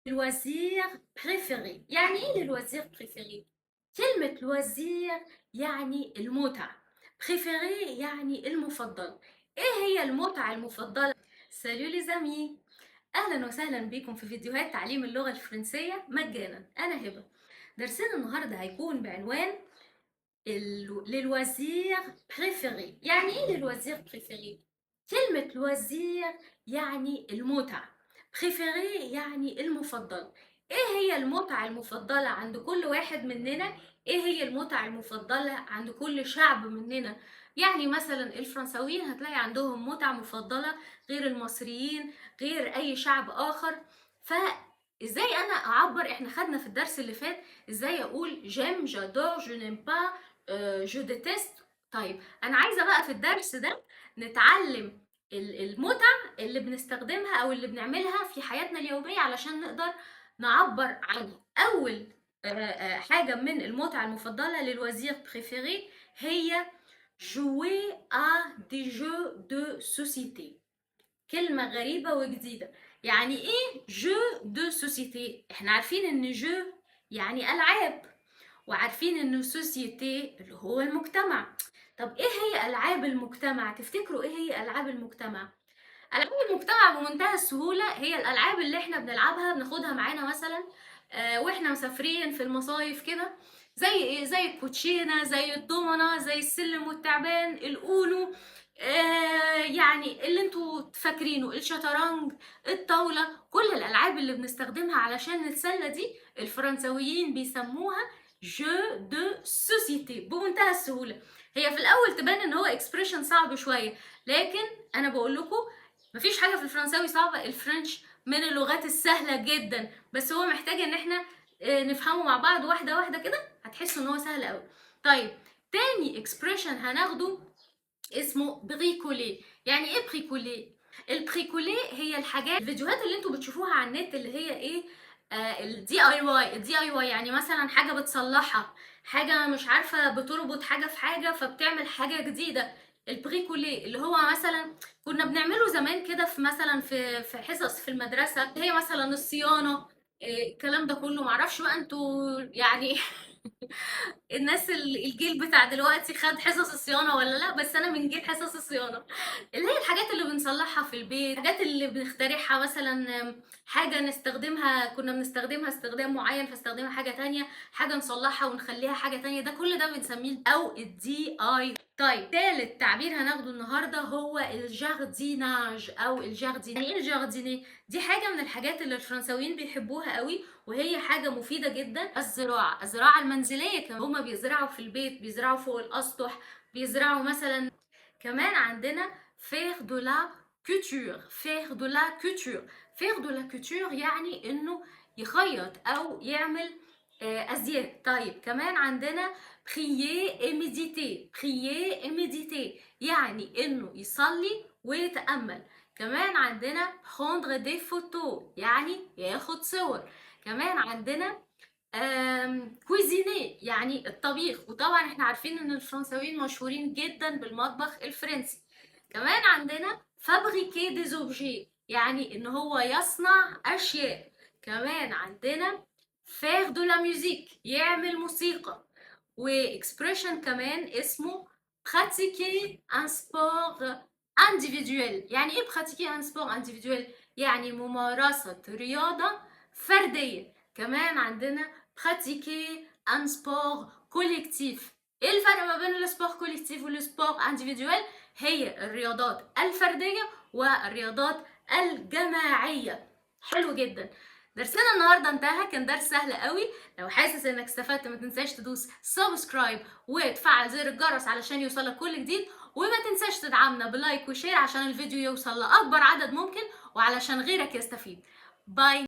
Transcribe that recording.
الوزير بريفيري. يعني ايه الوزير بريفيري؟ كلمة الوزير يعني المتعة، بريفيري يعني المفضل. ايه هي المتعة المفضلة؟ سالو لي زامي، اهلا وسهلا بكم في فيديوهات تعليم اللغة الفرنسية مجانا. انا هبة. درسنا النهاردة هيكون بعنوان للوزير بريفيري. يعني ايه للوزير بريفيري؟ كلمة الوزير يعني المتعة، بريفيري يعني المفضل. ايه هي المتعة المفضلة عند كل واحد مننا؟ ايه هي المتعة المفضلة عند كل شعب مننا؟ يعني مثلا الفرنساويين هتلاقي عندهم متعة مفضلة غير المصريين، غير اي شعب اخر. فازاي انا اعبر؟ احنا خدنا في الدرس اللي فات ازاي اقول جيم، جادور، جو نيم با، جو ديتست. طيب انا عايزه بقى في الدرس ده نتعلم المتع اللي بنستخدمها او اللي بنعملها في حياتنا اليوميه علشان نقدر نعبر عنها. اول حاجه من المتع المفضله للوزير بريفيري هي jouer à des jeux de société. كلمة غريبة وجديدة. يعني ايه جو دو سوسيتي؟ احنا عارفين ان جو يعني العاب، وعارفين انه سوسيتي اللي هو المجتمع. طب ايه هي العاب المجتمع؟ تفتكروا ايه هي العاب المجتمع؟ العاب المجتمع بمنتهى السهوله هي الالعاب اللي احنا بنلعبها بناخدها معانا مثلا واحنا مسافرين في المصايف كده. زي ايه؟ زي الكوتشينه، زي الضمنه، زي السلم والتعبان، الاونو، يعني اللي انتوا فاكرينه، الشطرنج، الطاوله. كل الالعاب اللي بنستخدمها علشان نتسلى دي الفرنساويين بيسموها جو دو سوسيتي. بمنتهى السهوله. هي في الاول تبان ان هو اكسبريشن صعب شويه، لكن انا بقول لكم مفيش حاجة في الفرنساوي صعبة. الفرنش من اللغات السهلة جدا، بس هو محتاج ان احنا نفهمه مع بعض واحدة واحدة كده، هتحسوا ان هو سهل قوي. طيب تاني اكسبريشن هناخده اسمه بريكولي. يعني ايه بريكولي؟ البريكولي هي الحاجات، الفيديوهات اللي انتوا بتشوفوها على النت اللي هي ايه، الدي اي واي. الدي اي واي يعني مثلا حاجه بتصلحها، حاجه مش عارفه بتربط حاجه في حاجه فبتعمل حاجه جديده. البريكولي اللي هو مثلا كنا بنعمله زمان كده في مثلا في حصص في المدرسه، هي مثلا الصيانه، الكلام ده كله. معرفش بقى انتوا يعني الناس الجيل بتاع دلوقتي خد حصص الصيانة ولا لا، بس انا من جيل حصص الصيانة، اللي هي الحاجات اللي بنصلحها في البيت، الحاجات اللي بنخترعها مثلا، حاجة نستخدمها كنا بنستخدمها استخدام معين فاستخدمها حاجة تانية، حاجة نصلحها ونخليها حاجة تانية. ده كل ده بنسميه او الدي اي. طيب تالت تعبير هناخده النهاردة هو الجارديناج او الجاردين. يعني ايه الجارديني؟ دي حاجة من الحاجات اللي الفرنساويين بيحبوها قوي، وهي حاجة مفيدة جدا. الزراعة المنزلية كمان، هما بيزرعوا في البيت، بيزرعوا فوق الأسطح، بيزرعوا مثلا. كمان عندنا faire de la couture. faire de la couture. faire de la couture يعني انه يخيط او يعمل ازياء. طيب كمان عندنا prier et méditer. prier et méditer يعني انه يصلي ويتأمل. كمان عندنا prendre des photos يعني ياخد صور. كمان عندنا كويزيني يعني الطبيخ، وطبعا احنا عارفين ان الفرنساويين مشهورين جدا بالمطبخ الفرنسي. كمان عندنا فابريكي دي زوبجي يعني ان هو يصنع اشياء. كمان عندنا فير دو لا ميوزيك يعمل موسيقى. واكسبريشن كمان اسمه براتيكي ان سبور individuel. يعني ايه براتيكي ان سبور individuel؟ يعني ممارسة رياضة فردية. كمان عندنا pratiquer un sport collectif. ايه الفرق ما بين السبور كوليكتيف والسبور انديفيدوال؟ هي الرياضات الفرديه والرياضات الجماعيه. حلو جدا. درسنا النهارده انتهى، كان درس سهل قوي. لو حاسس انك استفدت ما تنساش تدوس سبسكرايب وتفعل زر الجرس علشان يوصلك كل جديد، وما تنساش تدعمنا بلايك وشير عشان الفيديو يوصل لاكبر عدد ممكن وعلشان غيرك يستفيد. باي.